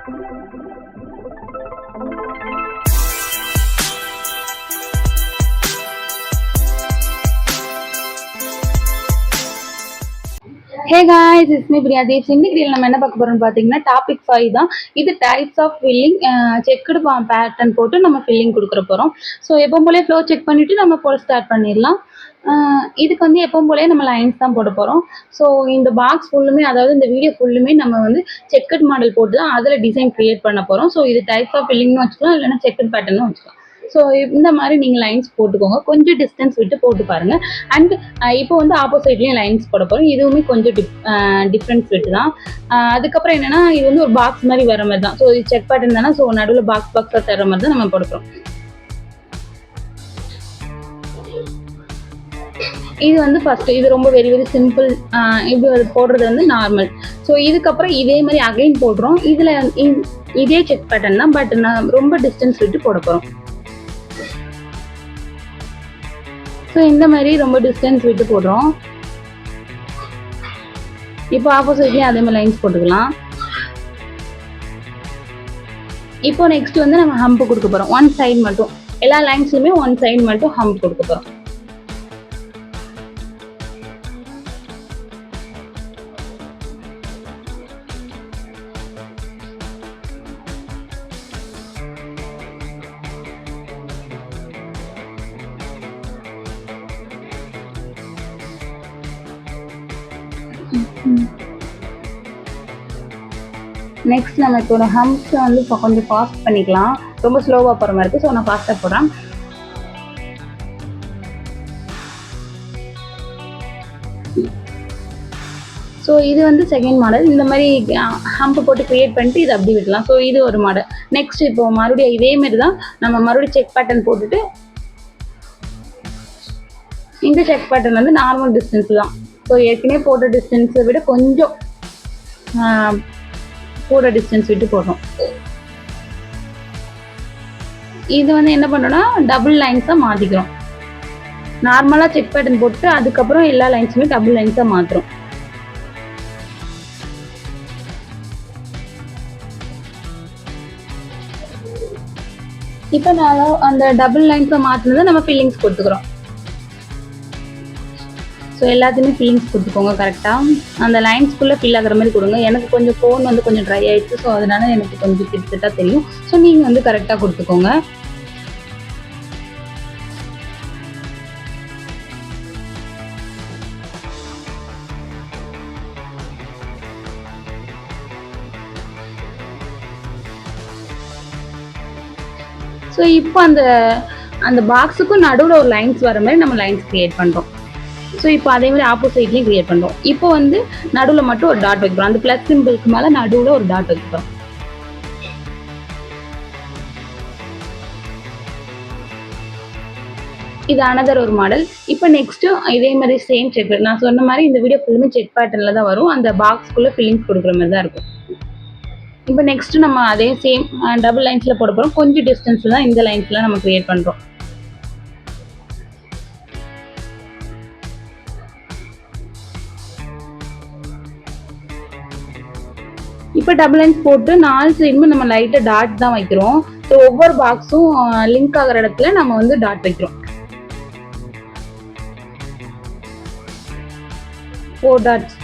Hey guys, it's me Priya Deep. இன்னைக்கு நம்ம என்ன பார்க்க போறோம்னு பாத்தீங்கன்னா டாபிக் 5 தான். இது types of filling checked pattern போட்டு நம்ம ஃபில்லிங் கொடுக்குற போறோம். ஸோ எப்பவும் போல ஃப்ளோ செக் பண்ணிட்டு நம்ம போட ஸ்டார்ட் பண்ணிடலாம். இதுக்கு வந்து எப்பவும் போல நம்ம லைன்ஸ் தான் போட போறோம். ஸோ இந்த பாக்ஸ் ஃபுல்லுமே, அதாவது இந்த வீடியோ ஃபுல்லுமே நம்ம வந்து செக்கட் மாடல் போட்டு தான் அதில் டிசைன் கிரியேட் பண்ண போறோம். ஸோ இது டைப்ஸ் ஆஃப் ஃபில்லிங்னு வச்சுக்கலாம், இல்லைன்னா செக்கட் பேட்டர்னும் வச்சுக்கலாம். ஸோ இந்த மாதிரி நீங்கள் லைன்ஸ் போட்டுக்கோங்க, கொஞ்சம் டிஸ்டன்ஸ் விட்டு போட்டு பாருங்கள். அண்ட் இப்போ வந்து ஆப்போசிட்லேயும் லைன்ஸ் போட போகிறோம், இதுவுமே கொஞ்சம் டிஃப்ரென்ஸ் விட்டு தான். அதுக்கப்புறம் என்னென்னா, இது வந்து ஒரு பாக்ஸ் மாதிரி வர மாதிரி தான். ஸோ இது செக் பேட்டர்ன் தானே, ஸோ நடுவில் பாக்ஸாக தர மாதிரி தான் நம்ம போட போகிறோம். இது வந்து ஃபர்ஸ்ட், இது ரொம்ப வெரி வெரி சிம்பிள். இது போடுறது வந்து நார்மல். ஸோ இதுக்கப்புறம் இதே மாதிரி அகைன் போடுறோம். இதில் இதே செக் பேட்டர்ன் தான், பட் நான் ரொம்ப டிஸ்டன்ஸ் விட்டு போட போகிறோம். ஸோ இந்த மாதிரி ரொம்ப டிஸ்டன்ஸ் விட்டு போடுறோம். இப்போ ஆப்போசிட்லேயும் அதே மாதிரி லைன்ஸ் போட்டுக்கலாம். இப்போ நெக்ஸ்ட் வந்து நம்ம ஹம்ப் கொடுக்க போகிறோம். ஒன் சைடு மட்டும், எல்லா லைன்ஸ்லையுமே ஒன் சைடு மட்டும் ஹம்ப் கொடுக்க போகிறோம். நெக்ஸ்ட் நம்ம இப்போ ஒரு ஹம்ப்ஸ் வந்து இப்போ கொஞ்சம் ஃபாஸ்ட் பண்ணிக்கலாம், ரொம்ப ஸ்லோவாக போகிற மாதிரி இருக்குது. ஸோ நான் ஃபாஸ்ட்டாக போடுறேன். ஸோ இது வந்து செகண்ட் மாடல். இந்த மாதிரி ஹம்ப் போட்டு க்ரியேட் பண்ணிட்டு இதை அப்படி விடலாம். ஸோ இது ஒரு மாடல். நெக்ஸ்ட் இப்போ மறுபடியும் இதேமாரி தான் நம்ம மறுபடியும் செக் பேட்டர்ன் போட்டுட்டு, இந்த செக் பேட்டர்ன் வந்து நார்மல் டிஸ்டன்ஸ் தான். ஸோ ஏற்கனவே போட்ட டிஸ்டன்ஸை விட கொஞ்சம் கூட டிஸ்டன்ஸ் விட்டு போடுறோம். இது வந்து என்ன பண்ணுறோம்னா டபுள் லைன்ஸாக மாற்றிக்கிறோம். நார்மலாக செக் பேட்டர்ன் போட்டு அதுக்கப்புறம் எல்லா லைன்ஸுமே டபுள் லைன்ஸாக மாற்றுறோம். இப்போ நான் அந்த டபுள் லைன்ஸை மாற்றினதை நம்ம ஃபில்லிங்ஸ் கொடுத்துக்கிறோம். ஸோ எல்லாத்தையுமே ஃபில்லிங்ஸ் கொடுத்துக்கோங்க கரெக்டாக. அந்த லைன்ஸ்குள்ளே ஃபில் ஆகிற மாதிரி கொடுங்க. எனக்கு கொஞ்சம் ஃபோன் வந்து கொஞ்சம் ட்ரை ஆகிடுச்சு, ஸோ அதனால எனக்கு கொஞ்சம் கிட்டத்தட்ட தெரியும். ஸோ நீங்கள் வந்து கரெக்டாக கொடுத்துக்கோங்க. ஸோ இப்போ அந்த பாக்ஸுக்கும் நடுவில் ஒரு லைன்ஸ் வர மாதிரி நம்ம லைன்ஸ் க்ரியேட் பண்ணுறோம். ஸோ இப்போ அதே மாதிரி ஆப்போசிட்லேயும் க்ரியேட் பண்ணுறோம். இப்போ வந்து நடுவில் மட்டும் ஒரு டாட் வைக்கிறோம். அந்த ப்ளஸ் சிம்பிளுக்கு மேலே நடுவில் ஒரு டாட் வைக்கிறோம். இது அனதர் ஒரு மாடல். இப்போ நெக்ஸ்ட்டு இதே மாதிரி சேம் செக், நான் சொன்ன மாதிரி இந்த வீடியோ ஃபுல்லுமே செக் பேட்டர்னில் தான் வரும். அந்த பாக்ஸ்க்குள்ளே ஃபில்லிங்ஸ் கொடுக்குற மாதிரி தான் இருக்கும். இப்போ நெக்ஸ்ட்டு நம்ம அதே சேம் டபுள் லைன்ஸில் போட போகிறோம். கொஞ்சம் டிஸ்டன்ஸில் தான் இந்த லைன்ஸ்லாம் நம்ம க்ரியேட் பண்ணுறோம். இப்போ டபுள் லைன்ஸ் போட்டு 4 சைடுமே நம்ம லைட்டாக டாட் தான் வைக்கிறோம். ஸோ ஒவ்வொரு பாக்ஸும் லிங்க் ஆகிற இடத்துல நம்ம வந்து டாட் வைக்கிறோம். 4 டாட்ஸ்.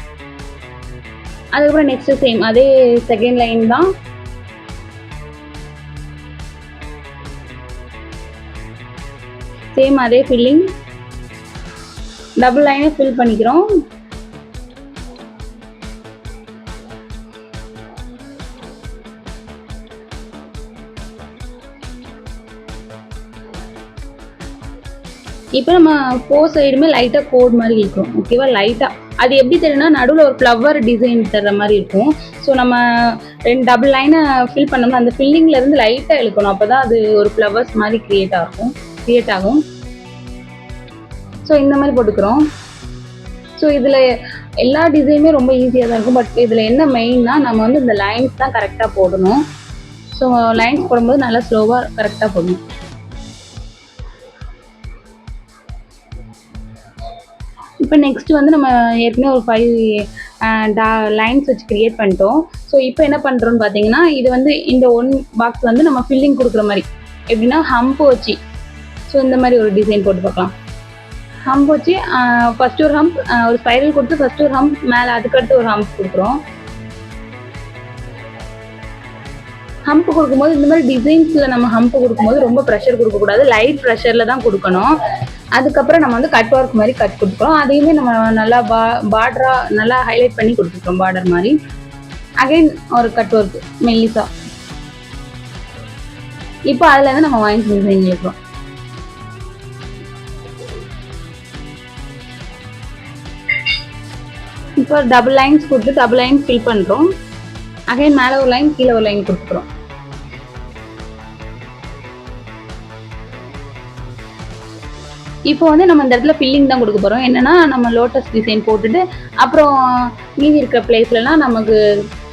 அதுக்கப்புறம் நெக்ஸ்ட் சேம் அதே செகண்ட் லைன் தான். சேம் அதே ஃபில்லிங், டபுள் லைனை ஃபில் பண்ணிக்கிறோம். இப்போ நம்ம 4 சைடுமே லைட்டாக கோட் மாதிரி இருக்கும். ஓகேவா? லைட்டாக அது எப்படி தெரியும்னா, நடுவில் ஒரு ஃப்ளவர் டிசைன் தர்ற மாதிரி இருக்கும். ஸோ நம்ம 2 டபுள் லைனை ஃபில் பண்ணோம்னா அந்த ஃபில்லிங்லேருந்து லைட்டாக இழுக்கணும். அப்போ தான் அது ஒரு ஃப்ளவர்ஸ் மாதிரி க்ரியேட் ஆகும். ஸோ இந்த மாதிரி போட்டுக்கிறோம். ஸோ இதில் எல்லா டிசைனுமே ரொம்ப ஈஸியாக தான் இருக்கும். பட் இதில் என்ன மெயின்னா, நம்ம வந்து இந்த லைன்ஸ் தான் கரெக்டாக போடணும். ஸோ லைன்ஸ் போடும்போது நல்லா ஸ்லோவாக கரெக்டாக போடணும். இப்போ நெக்ஸ்ட் வந்து நம்ம ஏற்கனவே ஒரு லைன்ஸ் வச்சு கிரியேட் பண்ணிட்டோம். ஸோ இப்போ என்ன பண்ணுறோன்னு பார்த்தீங்கன்னா, இது வந்து இந்த ஒன் பாக்ஸ் வந்து நம்ம ஃபில்லிங் கொடுக்குற மாதிரி எப்படின்னா ஹம்ப் வச்சு, ஸோ இந்த மாதிரி ஒரு டிசைன் போட்டு பார்க்கலாம். ஹம்ப் வச்சு ஃபஸ்ட்டு ஒரு ஹம்ப், ஒரு ஸ்பைரல் கொடுத்து ஃபஸ்ட்டு ஒரு ஹம்ப், மேலே அதுக்கடுத்து ஒரு ஹம்ப் கொடுக்குறோம். ஹம்ப் கொடுக்கும்போது இந்த மாதிரி டிசைன்ஸில் நம்ம ஹம்ப் கொடுக்கும்போது ரொம்ப ப்ரெஷர் கொடுக்கக்கூடாது, லைட் ப்ரெஷரில் தான் கொடுக்கணும். அதுக்கப்புறம் நம்ம வந்து கட் ஒர்க் மாதிரி கட் கொடுக்குறோம். அதையுமே நம்ம நல்லா பார்டராக நல்லா ஹைலைட் பண்ணி கொடுத்துருக்கோம் பார்டர் மாதிரி. அகைன் ஒரு கட் ஒர்க் மெல்லிசா. இப்போ அதுலேருந்து நம்ம வாங்கி டிசைன் எழுதுறோம். இப்போ டபுள் லைன்ஸ் கொடுத்து டபுள் லைன் ஃபில் பண்ணுறோம். அகைன் மேலே ஒரு லைன் கீழே ஒரு லைன் கொடுத்துக்கிறோம். இப்போ வந்து நம்ம இந்த இடத்துல ஃபில்லிங் தான் கொடுக்க போகிறோம். என்னன்னா நம்ம லோட்டஸ் டிசைன் போட்டுட்டு அப்புறம் மீதி இருக்கிற பிளேஸ்லலாம் நமக்கு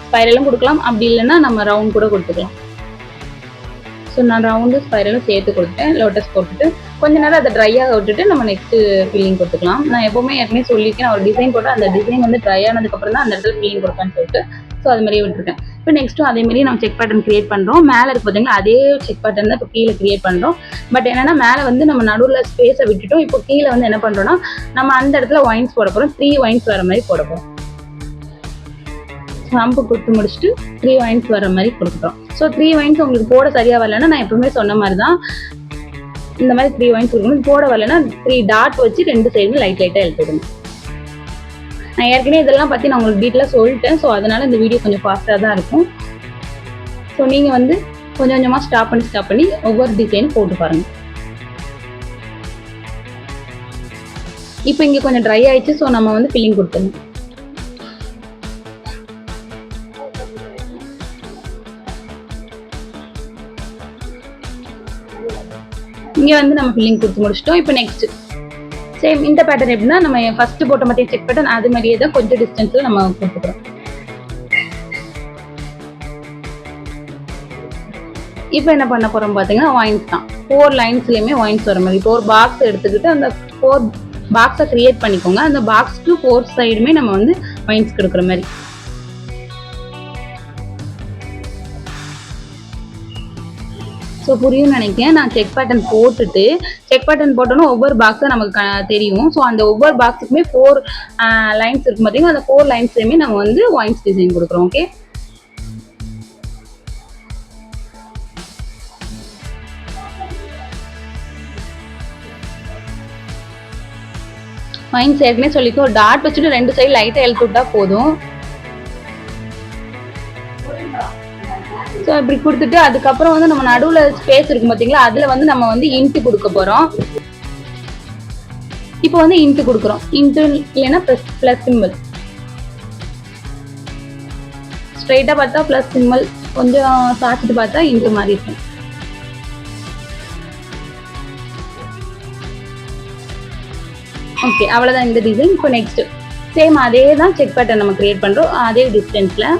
ஸ்பைரலும் கொடுக்கலாம், அப்படி இல்லைன்னா நம்ம ரவுண்ட் கூட கொடுத்துக்கலாம். ஸோ நான் ரவுண்டு ஸ்பைரலும் சேர்த்து கொடுத்துட்டேன். லோட்டஸ் போட்டுட்டு கொஞ்ச நேரம் அதை ட்ரையாக விட்டுட்டு நம்ம நெக்ஸ்ட்டு ஃபில்லிங் கொடுத்துக்கலாம். நான் எப்போவுமே ஏற்கனவே சொல்லியிருக்கேன், ஒரு டிசைன் போட்டு அந்த டிசைன் வந்து ட்ரை ஆனதுக்கப்புறம் தான் அந்த இடத்துல ஃபில்லிங் கொடுப்பேன்னு சொல்லிட்டு, ஸோ அது மாதிரியே விட்டுருக்கேன். இப்போ நெக்ஸ்ட்டும் அதேமாதிரி நம்ம செக் பேட்டர்ன் கிரியேட் பண்ணுறோம். மேலே இருக்கு பார்த்தீங்கன்னா அதே செக் பேட்டர்ன் தான் இப்போ கீழே கிரியேட் பண்ணுறோம். பட் என்னன்னா மேலே வந்து நம்ம நடுவில் ஸ்பேஸை விட்டுட்டோம். இப்போ கீழே வந்து என்ன பண்ணுறோம்னா நம்ம அந்த இடத்துல ஒயின்ஸ் போட போகிறோம். 3 ஒயின்ஸ் வர மாதிரி போட போகிறோம். ஹம்ப் கொடுத்து முடிச்சுட்டு 3 ஒயின்ஸ் வர மாதிரி கொடுக்குறோம். ஸோ 3 ஒயின்ஸ் உங்களுக்கு போட சரியாக வரலன்னா நான் எப்பவுமே சொன்ன மாதிரி தான் இந்த மாதிரி 3 ஒயின்ஸ் கொடுக்கணும். போட வரலன்னா 3 டாட் வச்சு 2 சைடுமே லைட்டாக எழுதிடுங்க. நான் ஏற்கனவே இதெல்லாம் பற்றி நான் உங்களுக்கு டீட்டெயிலாக சொல்லிட்டேன். ஸோ அதனால இந்த வீடியோ கொஞ்சம் ஃபாஸ்ட்டாக தான் இருக்கும். ஸோ நீங்கள் வந்து கொஞ்சம் கொஞ்சமாக ஸ்டாப் பண்ணி ஒவ்வொரு டிசைனும் போட்டு பாருங்கள். இப்போ இங்கே கொஞ்சம் ட்ரை ஆயிடுச்சு. ஸோ நம்ம வந்து ஃபில்லிங் கொடுத்துருங்க. இங்கே வந்து நம்ம ஃபில்லிங் கொடுத்து முடிச்சிட்டோம். இப்போ நெக்ஸ்ட் சேம் இந்த பேட்டர்ன் எப்படின்னா நம்ம ஃபர்ஸ்ட் போட்ட மாதிரி செக் பேட்டர்ன் அது மாதிரியே தான் கொஞ்சம் டிஸ்டன்ஸில் நம்ம கொடுத்துக்கிறோம். இப்போ என்ன பண்ண போகிறோம் பார்த்தீங்கன்னா ஒயின்ஸ் தான். 4 லைன்ஸ்லையுமே ஒயின்ஸ் வர மாதிரி 4 பாக்ஸ் எடுத்துக்கிட்டு அந்த 4 பாக்ஸை கிரியேட் பண்ணிக்கோங்க. அந்த பாக்ஸ்க்கு 4 சைடுமே நம்ம வந்து ஒயின்ஸ் கொடுக்குற மாதிரி. ஸோ புரியும்னு நினைக்கிறேன். நான் செக் பேட்டர்ன் போட்டோன்னா ஒவ்வொரு பாக்ஸும் நமக்கு தெரியும். ஸோ அந்த ஒவ்வொரு பாக்ஸுக்குமே 4 லைன்ஸ் இருக்கும் பார்த்தீங்கன்னா அந்த 4 லைன்ஸ்லையுமே நம்ம வந்து ஒயின்ஸ் டிசைன் கொடுக்குறோம். ஓகே, ஒயின்ஸ் ஏற்கனவே சொல்லிக்கோ, ஒரு டாட் வச்சுட்டு 2 சைடு லைட்டாக எழுத்து விட்டா போதும். ஸோ இப்படி கொடுத்துட்டு அதுக்கப்புறம் வந்து நம்ம நடுவில் ஸ்பேஸ் இருக்கும் பார்த்தீங்களா, அதில் வந்து நம்ம வந்து இன்ட்டு கொடுக்க போகிறோம். இப்போ வந்து இன்ட்டு கொடுக்குறோம். இன்ட்டு இல்லைன்னா ப்ளஸ் சிம்பிள். ஸ்ட்ரைட்டாக பார்த்தா ப்ளஸ் சிம்பிள், கொஞ்சம் சாச்சிட்டு பார்த்தா இன்ட்டு மாதிரி இருக்கும். ஓகே, அவ்வளோதான் இந்த டிசைன். இப்போ நெக்ஸ்ட் சேம் அதே தான் செக் பேட்டர்ன் நம்ம கிரியேட் பண்ணுறோம் அதே டிஸ்டன்ஸில்.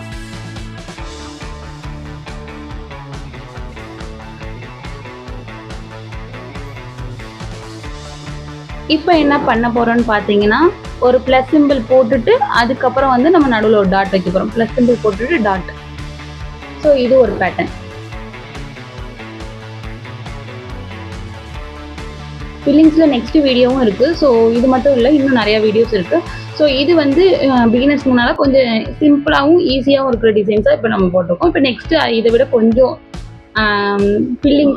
இப்போ என்ன பண்ண போகிறோன்னு பார்த்தீங்கன்னா ஒரு ப்ளஸ் சிம்பிள் போட்டுட்டு அதுக்கப்புறம் வந்து நம்ம நடுவில் ஒரு டாட் வைக்க போகிறோம். ப்ளஸ் சிம்பிள் போட்டுட்டு டாட். ஸோ இது ஒரு பேட்டர்ன். ஃபில்லிங்ஸில் நெக்ஸ்ட் வீடியோவும் இருக்குது. ஸோ இது மட்டும் இல்லை, இன்னும் நிறையா வீடியோஸ் இருக்குது. ஸோ இது வந்து பிகினர்ஸ்க்குனால கொஞ்சம் சிம்பிளாகவும் ஈஸியாகவும் இருக்கிற டிசைன்ஸாக இப்போ நம்ம போட்டிருக்கோம். இப்போ நெக்ஸ்ட்டு இதை விட கொஞ்சம்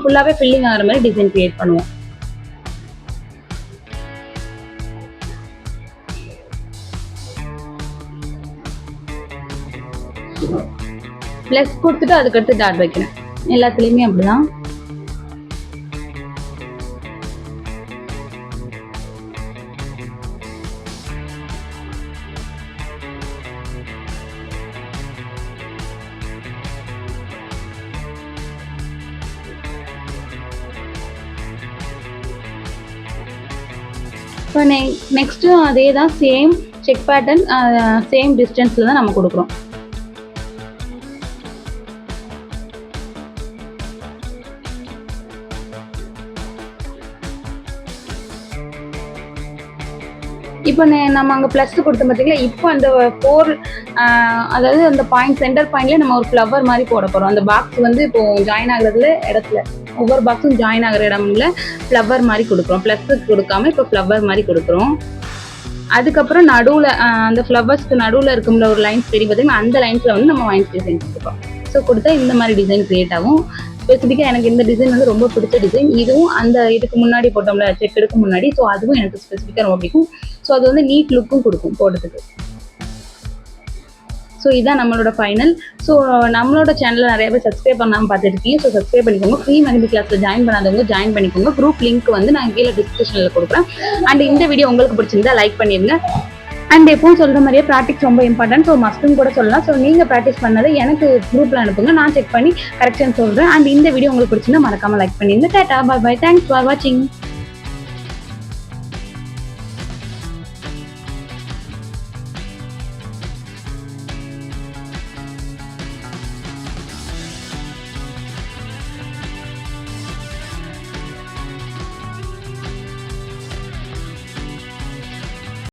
ஃபுல்லாகவே ஃபில்லிங் ஆகிற மாதிரி டிசைன் க்ரியேட் பண்ணுவோம். ப்ளஸ் கொடுத்துட்டு அதுக்கடுத்து டாட் வைக்கிறேன். எல்லாத்துலேயுமே அப்படிதான். இப்போ நெக்ஸ்ட்டு அதே தான், சேம் செக் பேட்டர்ன் சேம் டிஸ்டன்ஸில் தான் நம்ம கொடுக்குறோம். இப்போ நம்ம அங்கே ப்ளஸ் கொடுத்தோம் பார்த்தீங்களா, இப்போ அந்த 4 அதாவது அந்த சென்டர் பாயிண்ட்லேயே நம்ம ஒரு ஃப்ளவர் மாதிரி போட போகிறோம். அந்த பாக்ஸ் வந்து இப்போ ஜாயின் ஆகுறதுல இடத்துல ஒவ்வொரு பாக்ஸும் ஜாயின் ஆகிற இடம்ல ஃப்ளவர் மாதிரி கொடுக்குறோம். ப்ளஸ்ஸுக்கு கொடுக்காம இப்போ ஃப்ளவர் மாதிரி கொடுக்குறோம். அதுக்கப்புறம் நடுவில் அந்த ஃப்ளவர்ஸ்க்கு நடுவில் இருக்கும்ல ஒரு லைன்ஸ் தெரியும் பார்த்தீங்கன்னா, அந்த லைன்ஸில் வந்து நம்ம வைன்ஸ் டிசைன் கொடுப்போம். ஸோ கொடுத்தா இந்த மாதிரி டிசைன் க்ரியேட் ஆகும். ஸ்பெசிஃபிக்காக எனக்கு இந்த டிசைன் வந்து ரொம்ப பிடிச்ச டிசைன். இதுவும் அந்த இதுக்கு முன்னாடி போட்டோம்ல செக்குடுக்கு முன்னாடி, ஸோ அதுவும் எனக்கு ஸ்பெசிஃபிக்காக ரொம்ப பிடிக்கும். ஸோ அது வந்து நீட் லுக்கும் கொடுக்கும் போடுறதுக்கு. ஸோ இதான் நம்மளோட ஃபைனல். ஸோ நம்மளோட சேனலில் நிறைய பேர் சப்ஸ்கிரைப் பண்ணாமல் பார்த்துருக்கீங்க. ஸோ சப்ஸ்கிரைப் பண்ணிக்கோங்க. ஃப்ரீ மெஹந்தி கிளாஸில் ஜாயின் பண்ணாதவங்க ஜாயின் பண்ணிக்கோங்க. குரூப் லிங்க் வந்து நான் கீழே டிஸ்கிரிப்ஷனில் கொடுக்குறேன். அண்ட் இந்த வீடியோ உங்களுக்கு பிடிச்சிருந்தா லைக் பண்ணிடுங்க. அண்ட் எப்பவும் சொல்கிற மாதிரியே ப்ராக்டிஸ் ரொம்ப இம்பார்ட்டன்ட். ஸோ மஸ்ட்டும் கூட சொல்லலாம். ஸோ நீங்கள் ப்ராக்டிஸ் பண்ணதை எனக்கு குரூப்பில் அனுப்புங்க. நான் செக் பண்ணி கரெக்ஷன் சொல்கிறேன். அண்ட் இந்த வீடியோ உங்களுக்கு பிடிச்சிருந்தா மறக்காமல் லைக் பண்ணிடுங்க. டாடா, பாய் பாய். தேங்க்ஸ் ஃபார் வாட்சிங்.